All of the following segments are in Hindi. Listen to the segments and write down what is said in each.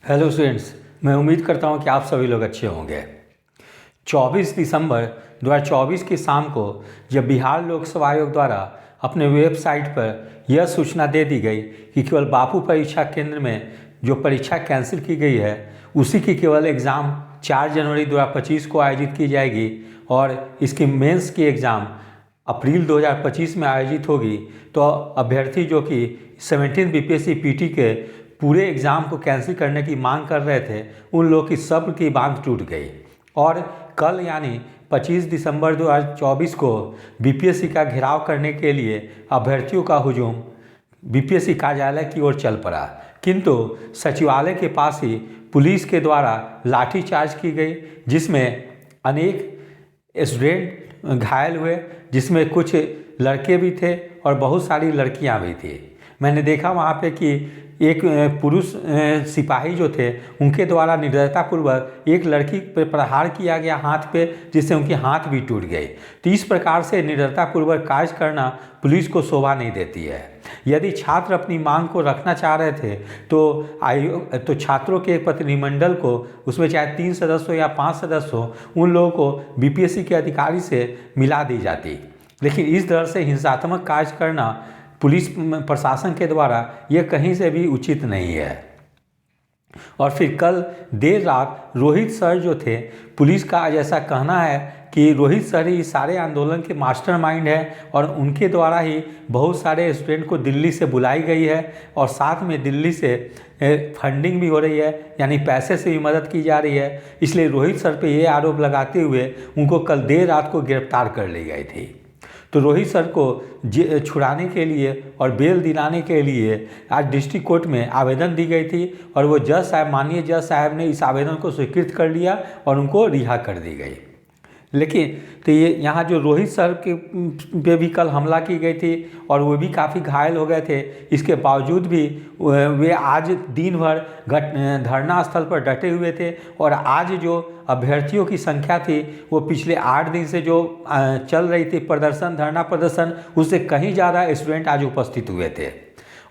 हेलो स्टूडेंट्स, मैं उम्मीद करता हूं कि आप सभी लोग अच्छे होंगे। 24 दिसंबर 2024 की शाम को जब बिहार लोक सेवा आयोग द्वारा अपने वेबसाइट पर यह सूचना दे दी गई कि केवल बापू परीक्षा केंद्र में जो परीक्षा कैंसिल की गई है उसी की केवल एग्ज़ाम 4 जनवरी 2025 को आयोजित की जाएगी और इसकी मेंस की एग्ज़ाम अप्रैल 2025 में आयोजित होगी, तो अभ्यर्थी जो कि 17 बीपीएससी पीटी के पूरे एग्ज़ाम को कैंसिल करने की मांग कर रहे थे, उन लोगों की सब्र की बांध टूट गई और कल यानी 25 दिसंबर 2024 को बीपीएससी का घेराव करने के लिए अभ्यर्थियों का हुजूम बीपीएससी कार्यालय की ओर चल पड़ा। किंतु सचिवालय के पास ही पुलिस के द्वारा लाठीचार्ज की गई, जिसमें अनेक स्टूडेंट घायल हुए, जिसमें कुछ लड़के भी थे और बहुत सारी लड़कियां भी थी। मैंने देखा वहाँ पे कि एक पुरुष सिपाही जो थे उनके द्वारा निर्दयतापूर्वक एक लड़की पर प्रहार किया गया हाथ पे, जिससे उनके हाथ भी टूट गए। तो इस प्रकार से निर्दयतापूर्वक कार्य करना पुलिस को शोभा नहीं देती है। यदि छात्र अपनी मांग को रखना चाह रहे थे तो छात्रों के प्रतिनिधिमंडल को, उसमें चाहे 3 सदस्य हो या 5 सदस्य हो, उन लोगों को बीपीएससी के अधिकारी से मिला दी जाती। लेकिन इस तरह से हिंसात्मक कार्य करना पुलिस प्रशासन के द्वारा यह कहीं से भी उचित नहीं है। और फिर कल देर रात रोहित सर जो थे, पुलिस का आज ऐसा कहना है कि रोहित सर ही सारे आंदोलन के मास्टरमाइंड है और उनके द्वारा ही बहुत सारे स्टूडेंट को दिल्ली से बुलाई गई है और साथ में दिल्ली से फंडिंग भी हो रही है, यानी पैसे से भी मदद की जा रही है। इसलिए रोहित सर पे ये आरोप लगाते हुए उनको कल देर रात को गिरफ्तार कर ली गई थी। तो रोहित सर को छुड़ाने के लिए और बेल दिलाने के लिए आज डिस्ट्रिक्ट कोर्ट में आवेदन दी गई थी और वो जज साहब, माननीय जज साहब ने इस आवेदन को स्वीकृत कर लिया और उनको रिहा कर दी गई। लेकिन तो ये यहाँ जो रोहित सर के पे भी कल हमला की गई थी और वो भी काफ़ी घायल हो गए थे, इसके बावजूद भी वे आज दिन भर धरना स्थल पर डटे हुए थे। और आज जो अभ्यर्थियों की संख्या थी वो पिछले 8 दिन से जो चल रही थी प्रदर्शन, धरना प्रदर्शन, उससे कहीं ज़्यादा स्टूडेंट आज उपस्थित हुए थे।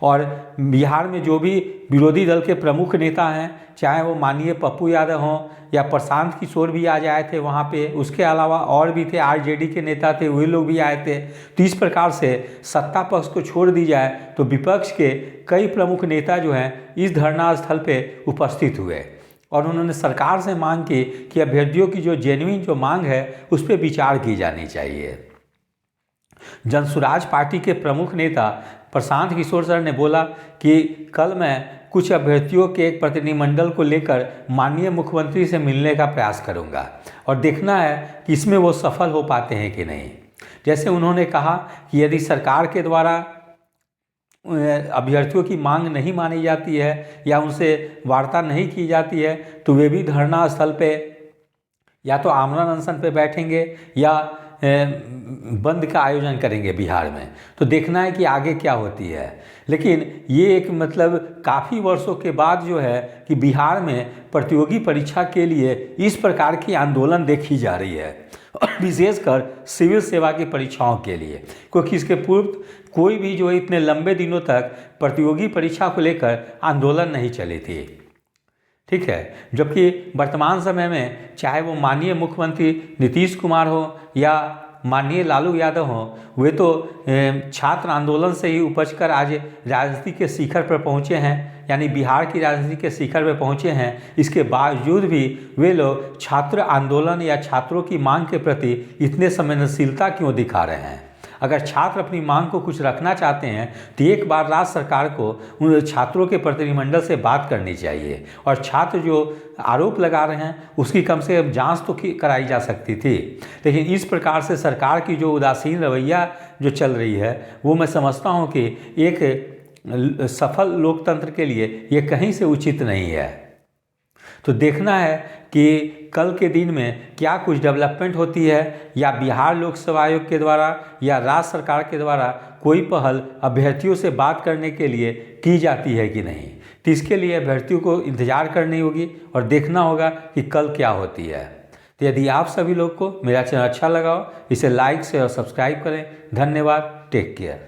और बिहार में जो भी विरोधी दल के प्रमुख नेता हैं, चाहे वो माननीय पप्पू यादव हों या प्रशांत किशोर भी आज आए थे वहाँ पे, उसके अलावा और भी थे, आरजेडी के नेता थे, वे लोग भी आए थे। तो इस प्रकार से सत्ता पक्ष को छोड़ दी जाए तो विपक्ष के कई प्रमुख नेता जो हैं इस धरना स्थल पे उपस्थित हुए और उन्होंने सरकार से मांग की कि अभ्यर्थियों की जो जेन्युइन जो मांग है उस पर विचार की जानी चाहिए। जनसुराज पार्टी के प्रमुख नेता प्रशांत किशोर सर ने बोला कि कल मैं कुछ अभ्यर्थियों के एक प्रतिनिधिमंडल को लेकर माननीय मुख्यमंत्री से मिलने का प्रयास करूंगा और देखना है कि इसमें वो सफल हो पाते हैं कि नहीं। जैसे उन्होंने कहा कि यदि सरकार के द्वारा अभ्यर्थियों की मांग नहीं मानी जाती है या उनसे वार्ता नहीं की जाती है तो वे भी धरना स्थल पे या तो आमरण अनशन पे बैठेंगे या बंद का आयोजन करेंगे बिहार में। तो देखना है कि आगे क्या होती है। लेकिन ये एक मतलब काफ़ी वर्षों के बाद जो है कि बिहार में प्रतियोगी परीक्षा के लिए इस प्रकार की आंदोलन देखी जा रही है और विशेषकर सिविल सेवा की परीक्षाओं के लिए, क्योंकि इसके पूर्व कोई भी जो इतने लंबे दिनों तक प्रतियोगी परीक्षा को लेकर आंदोलन नहीं चली थी। ठीक है, जबकि वर्तमान समय में चाहे वो माननीय मुख्यमंत्री नीतीश कुमार हो या माननीय लालू यादव हो, वे तो छात्र आंदोलन से ही उपज कर आज राजनीति के शिखर पर पहुँचे हैं, यानी बिहार की राजनीति के शिखर पर पहुँचे हैं। इसके बावजूद भी वे लोग छात्र आंदोलन या छात्रों की मांग के प्रति इतने संवेदनशीलता क्यों दिखा रहे हैं। अगर छात्र अपनी मांग को कुछ रखना चाहते हैं तो एक बार राज्य सरकार को उन छात्रों के प्रतिनिधिमंडल से बात करनी चाहिए और छात्र जो आरोप लगा रहे हैं उसकी कम से कम जांच तो कराई जा सकती थी। लेकिन इस प्रकार से सरकार की जो उदासीन रवैया जो चल रही है वो मैं समझता हूँ कि एक सफल लोकतंत्र के लिए ये कहीं से उचित नहीं है। तो देखना है कि कल के दिन में क्या कुछ डेवलपमेंट होती है या बिहार लोक सेवा आयोग के द्वारा या राज्य सरकार के द्वारा कोई पहल अभ्यर्थियों से बात करने के लिए की जाती है कि नहीं। तो इसके लिए अभ्यर्थियों को इंतजार करनी होगी और देखना होगा कि कल क्या होती है। तो यदि आप सभी लोग को मेरा चैनल अच्छा लगा हो, इसे लाइक से और सब्सक्राइब करें। धन्यवाद, टेक केयर।